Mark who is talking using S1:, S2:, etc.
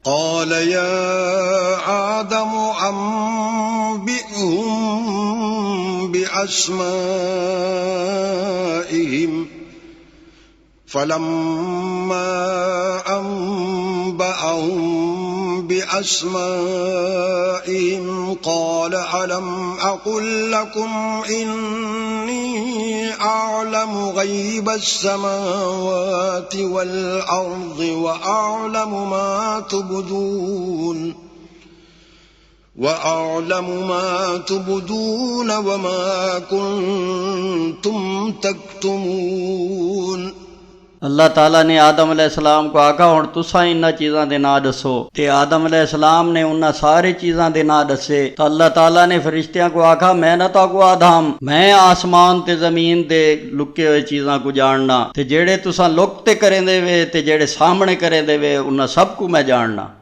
S1: قال يا آدم أنبئهم بأسمائهم فلما أنبأهم بأسمائهم قال ألم أقل لكم إني أعلم غيب السماوات والأرض وأعلم ما تبدون وما كنتم تكتمون।
S2: अल्लाह ताला ने आदम अलैहिस्सलाम को आखा हुण तुसां इन्हां चीज़ां दे नां दसो ते आदम अलैहिस्सलाम ने उन्हां सारी चीज़ां दे नां दसे। तो अल्लाह ताला ने फरिश्तियां को आखा मैं ना ताको आदम मैं आसमान ते जमीन दे लुके हुए चीज़ां को जानना ते जेड़े तुसां लुक ते करेंदे वे ते जेड़े सामने करेंदे वे उन्हां सब को मैं जानना।